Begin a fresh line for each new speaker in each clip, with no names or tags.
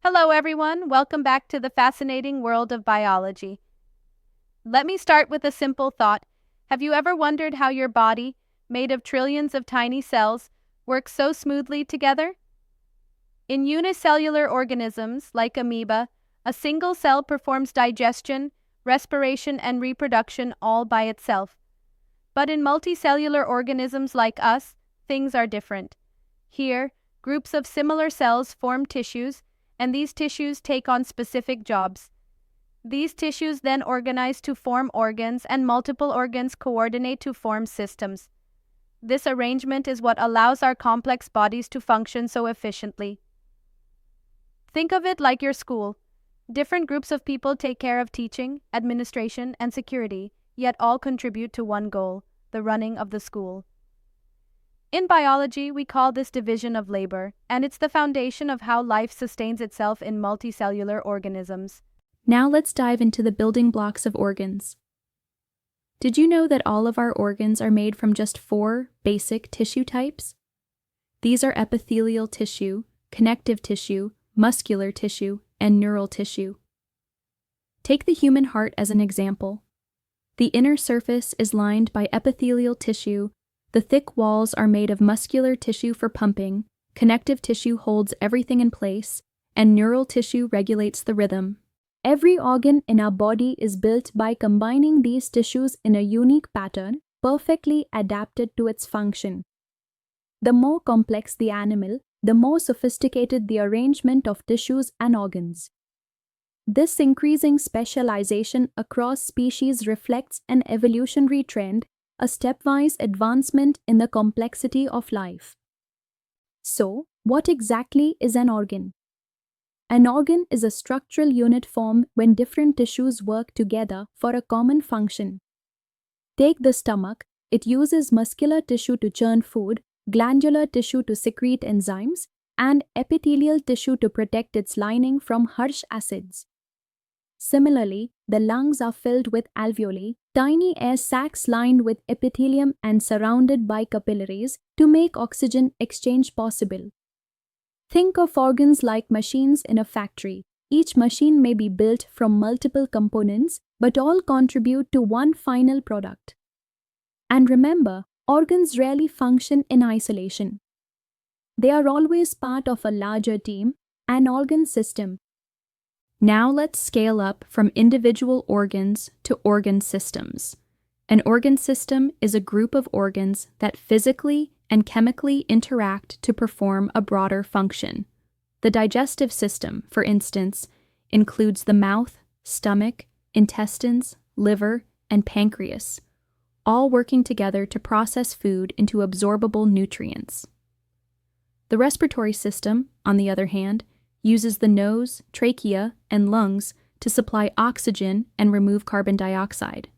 Hello, everyone. Welcome back to the fascinating world of biology. Let me start with a simple thought. Have you ever wondered how your body, made of trillions of tiny cells, works so smoothly together? In unicellular organisms, like amoeba, a single cell performs digestion, respiration, and reproduction all by itself. But in multicellular organisms like us, things are different. Here, groups of similar cells form tissues, and these tissues take on specific jobs. These tissues then organize to form organs, and multiple organs coordinate to form systems. This arrangement is what allows our complex bodies to function so efficiently. Think of it like your school. Different groups of people take care of teaching, administration, and security, yet all contribute to one goal, the running of the school. In biology, we call this division of labor, and it's the foundation of how life sustains itself in multicellular organisms.
Now let's dive into the building blocks of organs. Did you know that all of our organs are made from just 4 basic tissue types? These are epithelial tissue, connective tissue, muscular tissue, and neural tissue. Take the human heart as an example. The inner surface is lined by epithelial tissue, the thick walls are made of muscular tissue for pumping, connective tissue holds everything in place, and neural tissue regulates the rhythm. Every organ in our body is built by combining these tissues in a unique pattern, perfectly adapted to its function. The more complex the animal, the more sophisticated the arrangement of tissues and organs. This increasing specialization across species reflects an evolutionary trend, a stepwise advancement in the complexity of life. So, what exactly is an organ? An organ is a structural unit formed when different tissues work together for a common function. Take the stomach. It uses muscular tissue to churn food, glandular tissue to secrete enzymes, and epithelial tissue to protect its lining from harsh acids. Similarly, the lungs are filled with alveoli, tiny air sacs lined with epithelium and surrounded by capillaries to make oxygen exchange possible. Think of organs like machines in a factory. Each machine may be built from multiple components, but all contribute to one final product. And remember, organs rarely function in isolation. They are always part of a larger team, an organ system. Now let's scale up from individual organs to organ systems. An organ system is a group of organs that physically and chemically interact to perform a broader function. The digestive system, for instance, includes the mouth, stomach, intestines, liver, and pancreas, all working together to process food into absorbable nutrients. The respiratory system, on the other hand, uses the nose, trachea, and lungs to supply oxygen and remove carbon dioxide.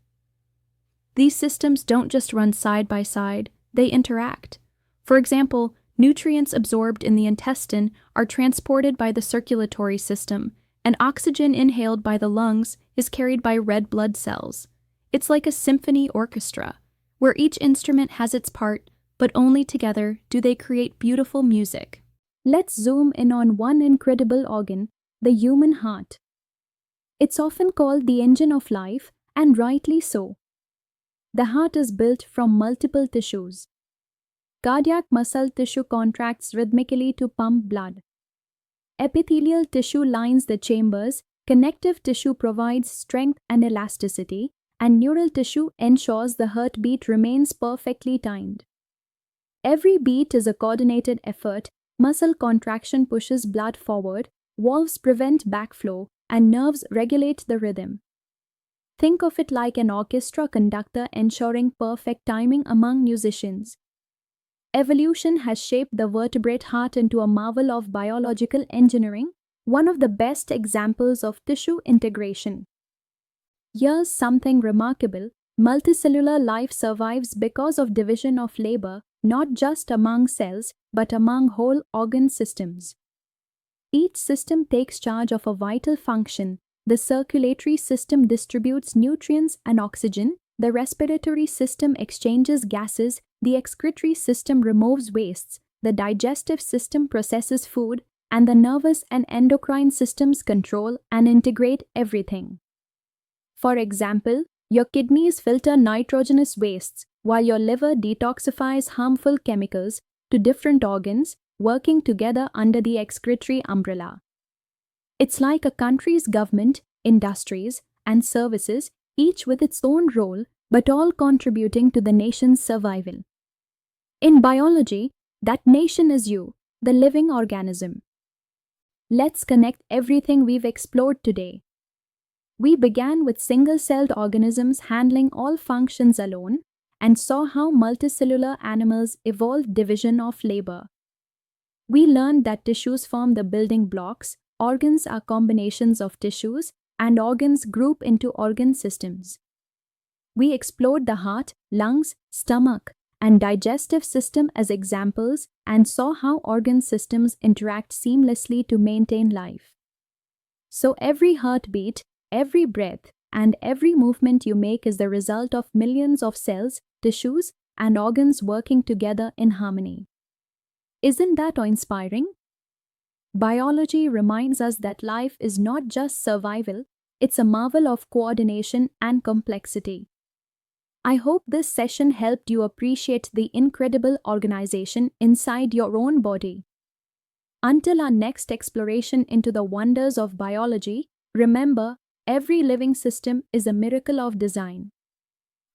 These systems don't just run side by side, they interact. For example, nutrients absorbed in the intestine are transported by the circulatory system, and oxygen inhaled by the lungs is carried by red blood cells. It's like a symphony orchestra, where each instrument has its part, but only together do they create beautiful music. Let's zoom in on one incredible organ, the human heart. It's often called the engine of life, and rightly so. The heart is built from multiple tissues. Cardiac muscle tissue contracts rhythmically to pump blood. Epithelial tissue lines the chambers, connective tissue provides strength and elasticity, and neural tissue ensures the heartbeat remains perfectly timed. Every beat is a coordinated effort. Muscle contraction pushes blood forward, valves prevent backflow, and nerves regulate the rhythm. Think of it like an orchestra conductor ensuring perfect timing among musicians. Evolution has shaped the vertebrate heart into a marvel of biological engineering, one of the best examples of tissue integration. Here's something remarkable. Multicellular life survives because of division of labor, not just among cells, but among whole organ systems. Each system takes charge of a vital function. The circulatory system distributes nutrients and oxygen, the respiratory system exchanges gases, the excretory system removes wastes, the digestive system processes food, and the nervous and endocrine systems control and integrate everything. For example, your kidneys filter nitrogenous wastes while your liver detoxifies harmful chemicals to different organs working together under the excretory umbrella. It's like a country's government, industries, and services, each with its own role, but all contributing to the nation's survival. In biology, that nation is you, the living organism. Let's connect everything we've explored today. We began with single-celled organisms handling all functions alone and saw how multicellular animals evolved division of labor. We learned that tissues form the building blocks, organs are combinations of tissues, and organs group into organ systems. We explored the heart, lungs, stomach, and digestive system as examples and saw how organ systems interact seamlessly to maintain life. So every heartbeat, every breath, and every movement you make is the result of millions of cells, tissues, and organs working together in harmony. Isn't that inspiring? Biology reminds us that life is not just survival, it's a marvel of coordination and complexity. I hope this session helped you appreciate the incredible organization inside your own body. Until our next exploration into the wonders of biology, remember, every living system is a miracle of design.